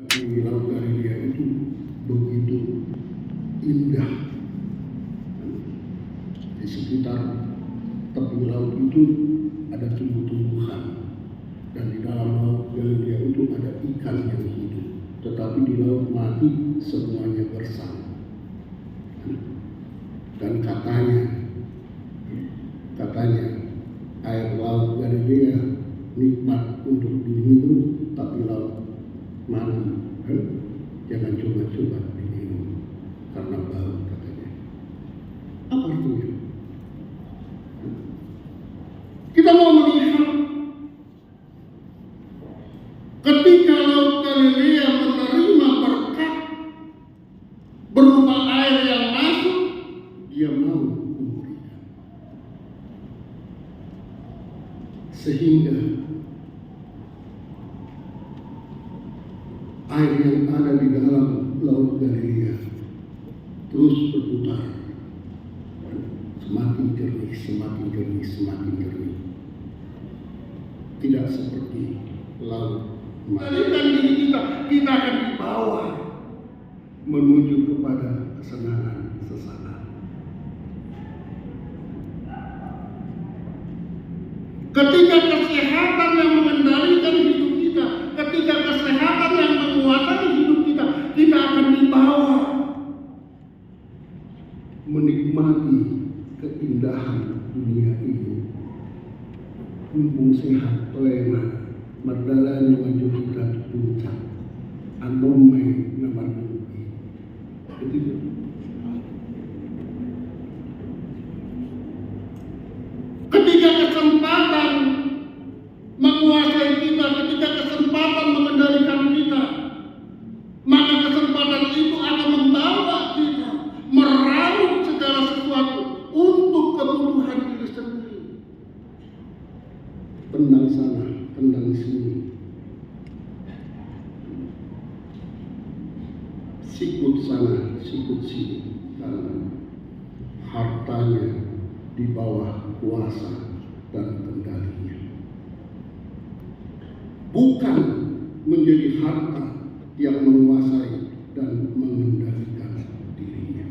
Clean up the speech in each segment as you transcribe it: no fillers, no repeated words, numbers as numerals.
Di Laut Galilea itu begitu indah. Di sekitar tepi laut itu ada tumbuh-tumbuhan, dan di dalam Laut Galilea itu ada ikan yang hidup. Tetapi di laut mati semuanya bersama. Dan katanya air Laut Galilea nikmat untuk diminum, tapi laut mati jangan coba-coba diminum karena bau, katanya. Apa artinya? Kita mau melihat ketika Laut Galilea menerima berkat berupa air yang masuk, dia mau memberikan. Sehingga air yang ada di dalam Laut Galilea terus berputar, semakin jernih, semakin jernih, semakin jernih. Tidak seperti laut. Mengalirkan diri kita akan dibawa menuju kepada kesenangan sesaat. Ketika kesehatan yang mengendalikan hidup kita, ketika kesehatan yang menguasai hidup kita, kita akan dibawa menikmati keindahan dunia ini. Mumpung sehat, toema, mardalani maju kita puncak, anome namar nubi. Begitu. Ketika kesempatan menguasai kita, ketika kesempatan mengendalikan kita, maka kesempatan itu akan membawa kita meraup segala sesuatu untuk kebutuhan diri sendiri. Tendang sana, tendang sini, sikut sana, sikut sini, karena hartanya di bawah kuasa dan kendalinya. Bukan menjadi harta yang menguasai dan mengendalikan dirinya.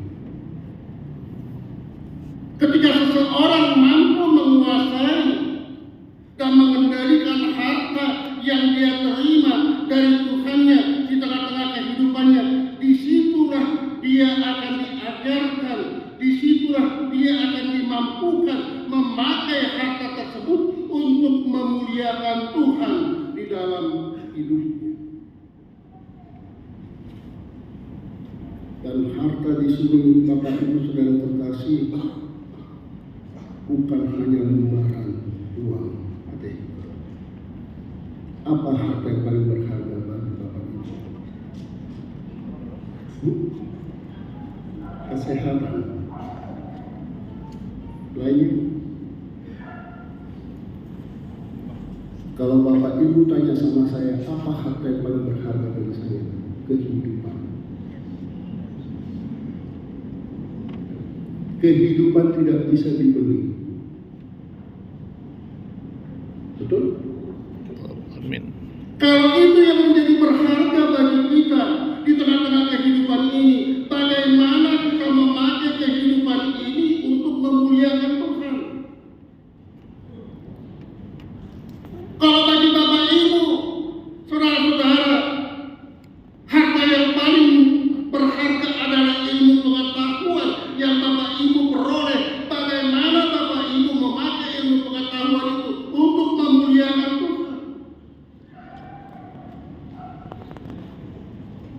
Ketika seseorang mampu menguasai dan mengendalikan harta yang dia terima dari Tuhannya di tengah-tengah kehidupannya, disitulah dia akan diajarkan, disitulah dia akan dimampukan memakai harta tersebut untuk memuliakan Tuhan di dalam hidupnya. Dan harta di sini, Bapak Ibu Saudara terkasih, bukan hanya lembaran uang. Apa harta yang paling berharga bagi Bapak Ibu? Kesehatan. Lainnya, kalau Bapak Ibu tanya sama saya, apa harta yang paling berharga bagi saya? Kehidupan. Kehidupan tidak bisa dibeli. Betul? Amin. Kalau itu yang menjadi berharga bagi kita di tengah-tengah kehidupan ini, bagaimana kita memakai kehidupan ini untuk memuliakan Tuhan? Kalau bagi Bapak Ibu, saudara-saudara, harta yang paling berharga adalah ilmu pengetahuan yang Bapak Ibu peroleh. Bagaimana Bapak Ibu memakai ilmu pengetahuan itu untuk memuliakan Tuhan?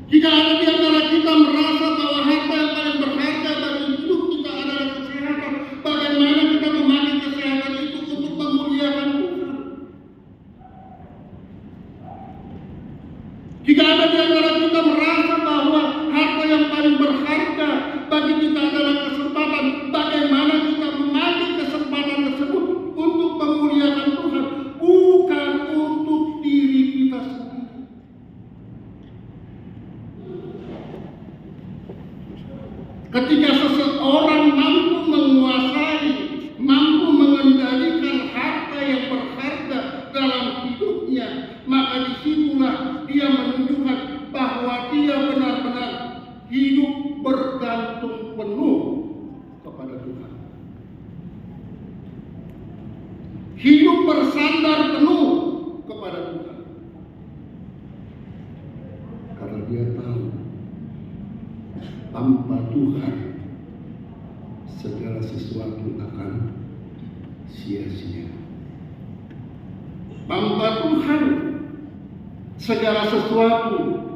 Jika ada di antara kita merasa bahwa harta yang paling berharga bagi hidup kita adalah kesehatan, bagaimana kita memakai kesehatan itu untuk memuliakan Tuhan? Jika ada di antara kita merasa bahwa harta yang paling berharga bagi kita adalah kesempatan, bagaimana kita memakai kesempatan tersebut untuk memuliakan Tuhan, bukan untuk diri kita sendiri. Ketika seseorang mampu menguasai, mampu mengendalikan harta yang berharga dalam hidupnya, maka disitulah dia menunjukkan bahwa dia tahu tanpa Tuhan segala sesuatu akan sia-sia. Tanpa Tuhan segala sesuatu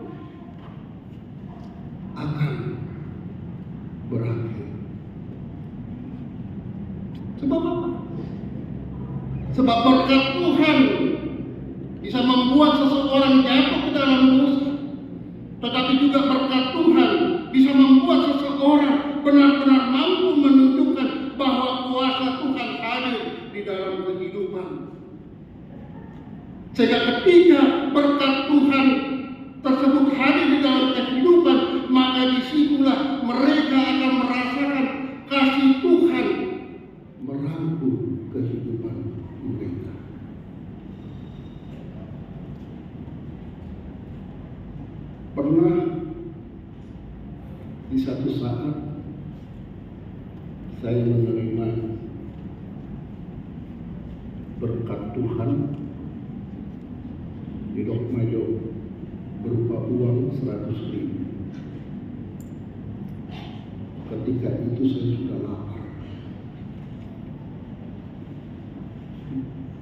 akan berakhir. Sebab apa? Sebab berkat Tuhan bisa membuat seseorang jatuh ke dalam dosa, tetapi juga berkat Tuhan bisa membuat seseorang benar-benar mampu menunjukkan bahwa kuasa Tuhan hadir di dalam kehidupan. Sehingga ketika berkat Tuhan tersebut hadir di dalam kehidupan, maka disitulah mereka akan merasakan kasih Tuhan merangkul kehidupan mereka. Pernah di satu saat saya menerima berkat Tuhan di Dokmajo berupa uang 100.000. Ketika itu saya sudah lapar.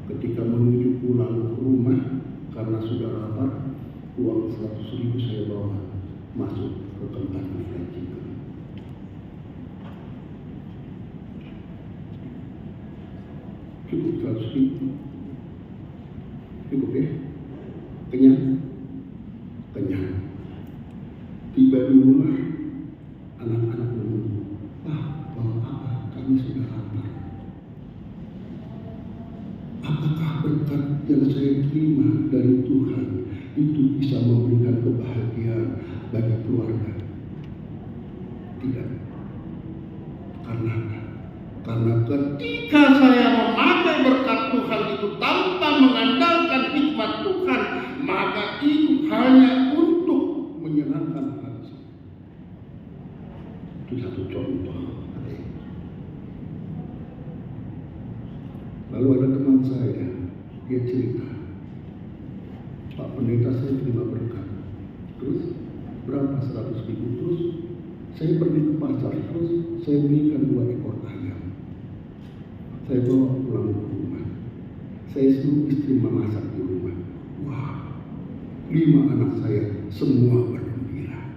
Ketika menuju pulang ke rumah karena sudah lapar, uang 100.000 saya bawa masuk ke Kentucky Fried Chicken. Cukup 100.000? Cukup ya? Kenyang? Kenyang. Tiba di rumah, anak-anak menunggu. Pak, bawa apa? Kami sudah lapar. Apakah berkat yang saya terima dari Tuhan itu bisa memberikan kebahagiaan bagi keluarga? Tidak. Karena ketika saya memakai berkat Tuhan itu tanpa mengandalkan hikmat Tuhan, maka itu hanya untuk menyenangkan hati. Itu satu contoh. Lalu ada teman saya, dia cerita, Pak Pendeta, saya terima berkat. Terus berapa? 100.000. Terus saya pergi ke pasar, terus saya belikan 2 ekor ayam. Saya bawa pulang ke rumah. Saya suruh istri memasak di rumah. Wah, 5 anak saya semua bergembira.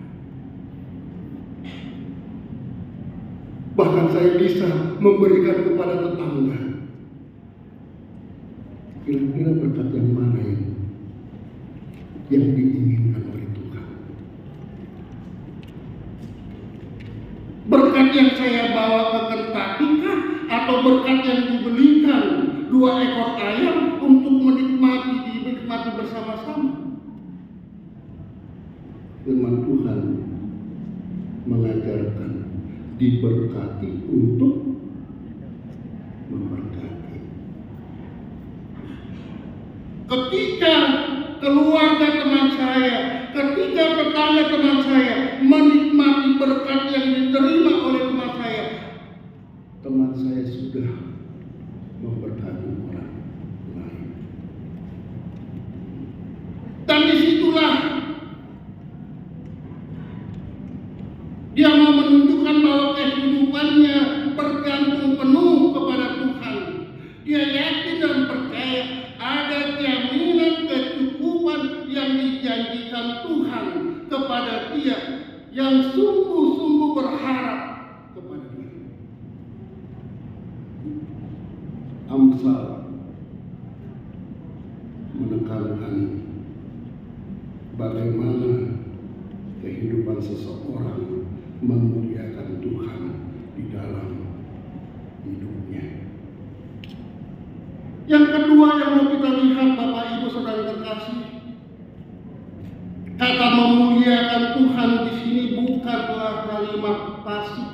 Bahkan saya bisa memberikan kepada tetangga. Kira-kira berkat yang mana yang diinginkan oleh Tuhan? Berkat yang saya bawa ke Kentucky kah? Atau berkat yang dibelikan 2 ekor ayam untuk dinikmati bersama-sama? Firman Tuhan mengajarkan diberkati untuk memberkati. Ketika keluarga teman saya, ketika tetangga teman saya menikmati berkat yang diterima oleh teman saya sudah memberkati orang lain. Dan disitulah dia mau menunjukkan bahwa kehidupannya bergantung penuh kepada Tuhan. Dia yakin dan percaya ada jaminan kecukupan yang dijanjikan Tuhan kepada dia yang sungguh-sungguh berharap kepada dia. Amsal menekankan bagaimana kehidupan seseorang memuliakan Tuhan di dalam hidupnya. Yang kedua yang mau kita lihat, Bapak Ibu Saudara terkasih, kata memuliakan Tuhan di sini bukanlah kalimat pasif.